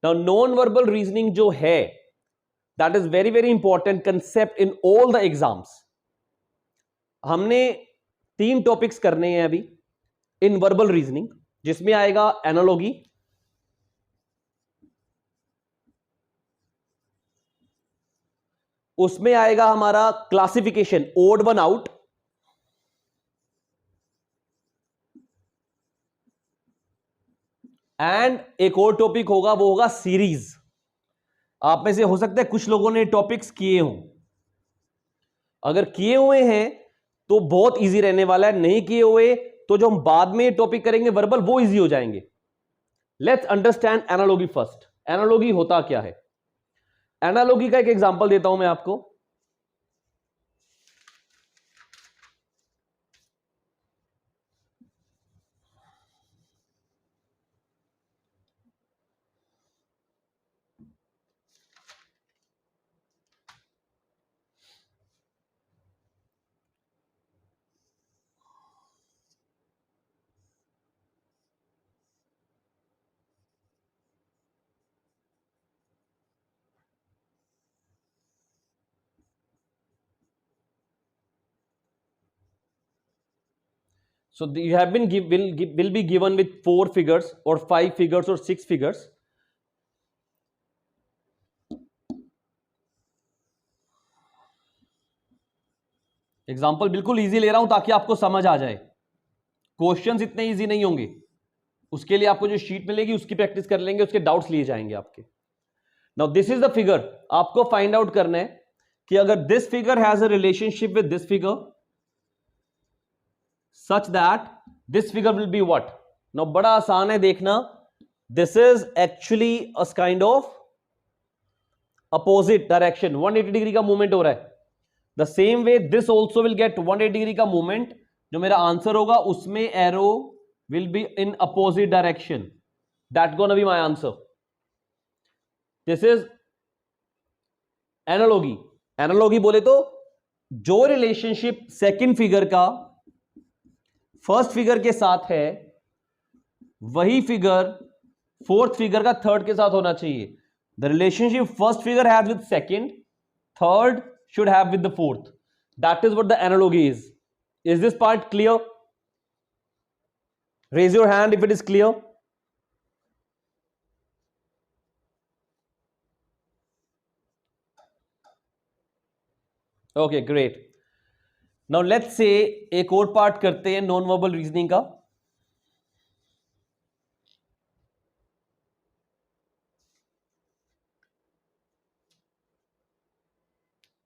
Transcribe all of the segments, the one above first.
Now non verbal reasoning जो है that is very very important concept in all the exams. हमने 3 topics करने हैं अभी इन वर्बल रीजनिंग, जिसमें आएगा एनालॉगी, उसमें आएगा हमारा classification odd one out, and एक और टॉपिक होगा वो होगा सीरीज. आप में से हो सकता है कुछ लोगों ने टॉपिक्स किए हों. अगर किए हुए हैं तो बहुत इजी रहने वाला है, नहीं किए हुए तो जो हम बाद में टॉपिक करेंगे वर्बल वो इजी हो जाएंगे. Let's understand analogy first. Analogy होता क्या है? एनालॉगी का एक एग्जांपल देता हूं मैं आपको. So you have been will be given with 4 figures or 5 figures or 6 figures. Example बिल्कुल इजी ले रहा हूं ताकि आपको समझ आ जाए. क्वेश्चंस इतने इजी नहीं होंगे, उसके लिए आपको जो शीट मिलेगी उसकी प्रैक्टिस कर लेंगे, उसके डाउट्स लिए जाएंगे आपके. Now this is the figure. आपको फाइंड आउट करना है कि अगर this figure has a relationship with this figure such that this figure will be what? Now बड़ा आसान है देखना. This is actually a kind of opposite direction. 180 degree का मूवमेंट हो रहा है. The same way this also will get 180 degree का movement. जो मेरा आंसर होगा उसमें arrow will be in opposite direction. That gonna be my answer. This is analogy. Analogy बोले तो जो रिलेशनशिप सेकंड फिगर का फर्स्ट फिगर के साथ है वही फिगर फोर्थ फिगर का थर्ड के साथ होना चाहिए. The relationship first figure has with second, third should have with the fourth. That is what the analogy is. Is this part clear? Raise your hand if it is clear. Okay great. Now let's say एक और part करते हैं non verbal reasoning का.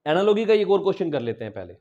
Analogy का एक और question कर लेते हैं पहले.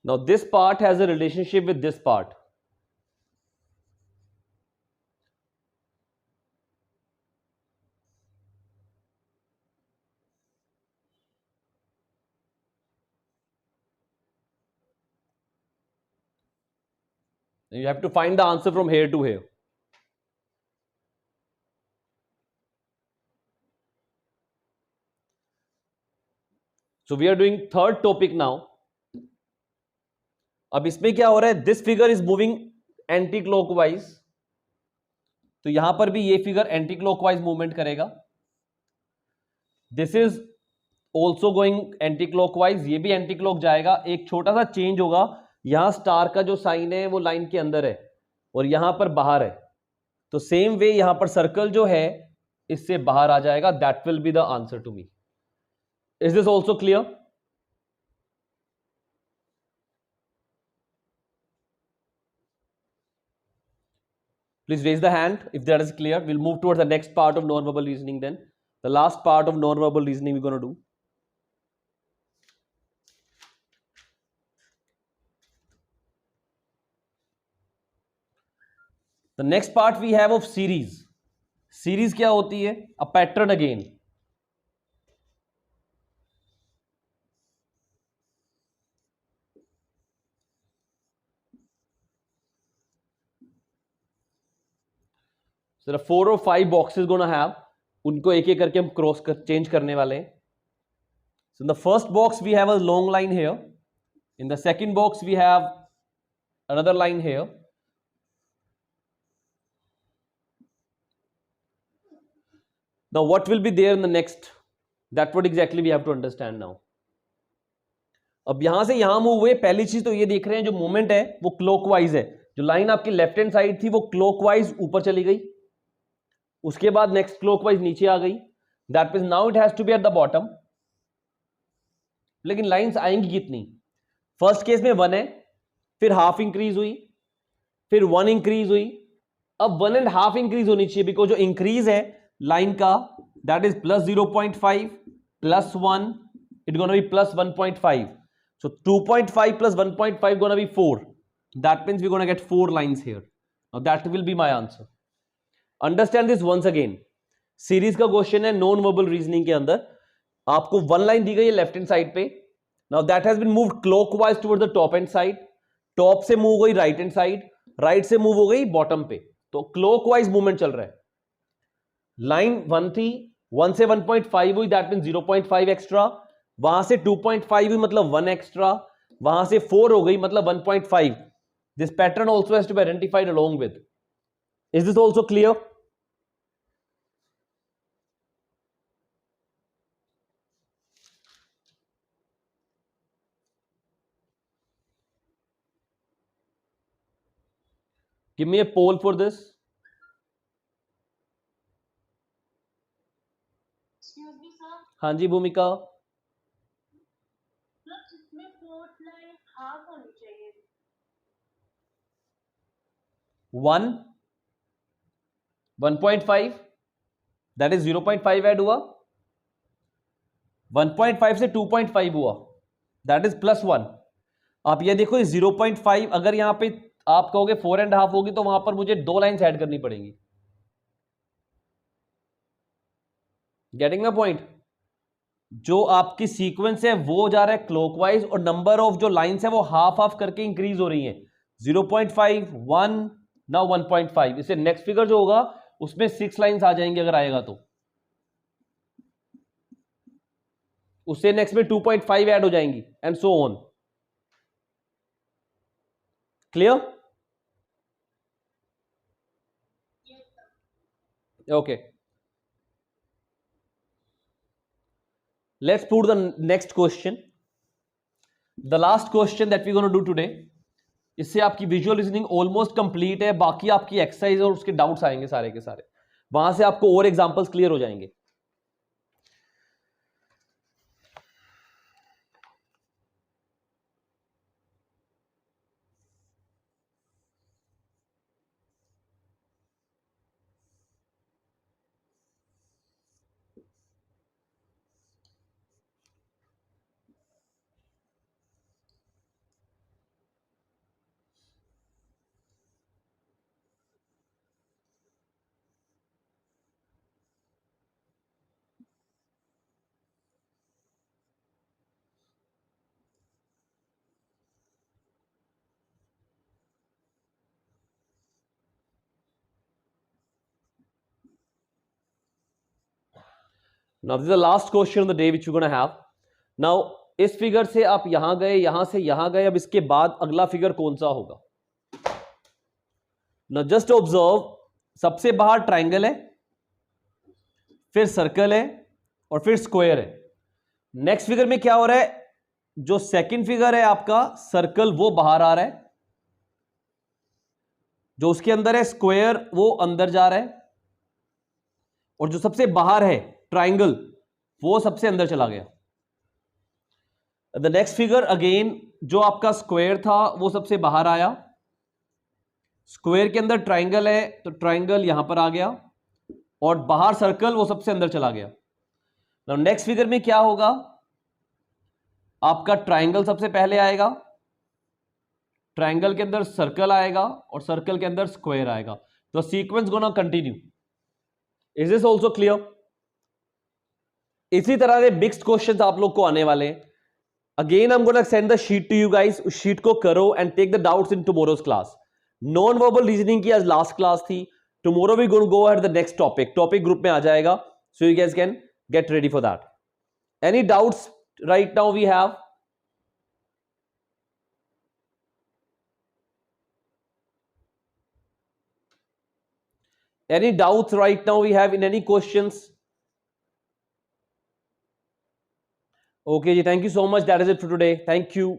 Now this part has a relationship with this part. You have to find the answer from here to here. So we are doing third topic now. अब इसमें क्या हो रहा है? This figure is moving anti clockwise, तो यहां पर भी ये फिगर एंटी क्लॉकवाइज मूवमेंट करेगा. This is also going anti clockwise, ये भी एंटी क्लॉक जाएगा. एक छोटा सा चेंज होगा, यहां स्टार का जो साइन है वो लाइन के अंदर है और यहां पर बाहर है. तो सेम वे यहां पर सर्कल जो है इससे बाहर आ जाएगा. That will be the answer to me. Is this also clear? Please raise the hand if that is clear. We'll move towards the next part of non-verbal reasoning then. The last part of non-verbal reasoning we're going to do. The next part we have of series. Series क्या होती है? A pattern again. So there are 4 or 5 boxes gonna have. उनको एक एक करके हम cross कर change करने वाले हैं. So in the first box we have a long line here. In the second box we have another line here. Now what will be there in the next? That what exactly we have to understand now. अब यहां से यहां move हुए. पहली चीज तो ये देख रहे हैं जो मूवमेंट है वो क्लॉकवाइज है. जो लाइन आपकी लेफ्ट हैंड साइड थी वो क्लॉकवाइज ऊपर चली गई. उसके बाद नेक्स्ट क्लॉकवाइज नीचे आ गई. That means now it has to be at the bottom. लेकिन लाइंस आएंगी कितनी? फर्स्ट केस में 1 है, फिर हाफ इंक्रीज हुई, फिर 1 इंक्रीज हुई. अब 1.5 इंक्रीज होनी चाहिए बिकॉज जो इंक्रीज है लाइन का that is plus 0.5 plus 1 it gonna be plus 1.5. So 2.5 plus 1.5 gonna be 4. That means we're gonna get 4 lines here. Now that will be my answer. Understand this once again. Series का question है non verbal reasoning के अंदर. आपको 1 line दी गई है left hand side पे. Now that has been moved clockwise toward the top hand side. Top से मूव हो गई राइट हैंड साइड, राइट से मूव हो गई बॉटम पे. तो क्लॉकवाइज मूवमेंट चल रहा है. लाइन 1 थी, 1 से 1.5 हुई, दैट मीन 0.5 एक्स्ट्रा. वहां से 2.5 हुई मतलब 1 एक्स्ट्रा. वहां से 4 हो गई मतलब 1.5. This pattern also has to be identified along with. Is this also clear? Give me a poll for this. हाँ जी भूमिका. 1 1.5 दैट इज 0.5 ऐड हुआ. 1.5 से 2.5 हुआ दैट इज प्लस 1. आप ये देखो 0.5 अगर यहां पे आप कहोगे 4.5 होगी तो वहां पर मुझे 2 लाइन्स ऐड करनी पड़ेंगी. Getting my point? जो आपकी सीक्वेंस है वो जा रहा है क्लॉकवाइज और नंबर ऑफ जो लाइंस है वो हाफ हाफ करके इंक्रीज हो रही है. 0.5 1 नाउ 1.5. इससे नेक्स्ट फिगर जो होगा उसमें 6 लाइंस आ जाएंगे अगर आएगा तो. उससे नेक्स्ट में 2.5 ऐड हो जाएंगी and so on. Clear? Okay. Let's put the next question. The last question that we're going to do today. इससे आपकी विजुअल रीजनिंग ऑलमोस्ट कंप्लीट है. बाकी आपकी एक्सरसाइज और उसके डाउट्स आएंगे सारे के सारे. वहां से आपको और एग्जांपल्स क्लियर हो जाएंगे. Now this is the last question of the day which you're going to have. Now इस फिगर से आप यहां गए, यहां से यहां गए. अब इसके बाद अगला फिगर कौन सा होगा? Now just observe. सबसे बाहर ट्राइंगल है, फिर सर्कल है और फिर स्क्वायर है. नेक्स्ट फिगर में क्या हो रहा है? जो सेकंड फिगर है आपका सर्कल वो बाहर आ रहा है, जो उसके अंदर है स्क्वायर वो अंदर जा रहा है, और जो सबसे बाहर है ट्राइंगल वो सबसे अंदर चला गया. द नेक्स्ट फिगर अगेन जो आपका स्क्वायर था वो सबसे बाहर आया, स्क्वायर के अंदर ट्राइंगल है तो ट्राइंगल यहां पर आ गया और बाहर सर्कल वो सबसे अंदर चला गया। नाउ नेक्स्ट फिगर में क्या होगा, आपका ट्राइंगल सबसे पहले आएगा, ट्राइंगल के अंदर सर्कल आएगा और सर्कल के अंदर स्क्वायर आएगा। तो sequence gonna continue. Is this also clear? इसी तरह के मिक्स्ड क्वेश्चंस आप लोग को आने वाले हैं। Again I am gonna send the sheet to you guys, उस शीट को करो and take the doubts in tomorrow's class. Non verbal reasoning की आज लास्ट क्लास थी, tomorrow we gonna go at the next topic group में आ जाएगा, so you guys can get ready for that. Any doubts right now we have? Any doubts right now we have in any questions? Okay ji, thank you so much. That is it for today. Thank you.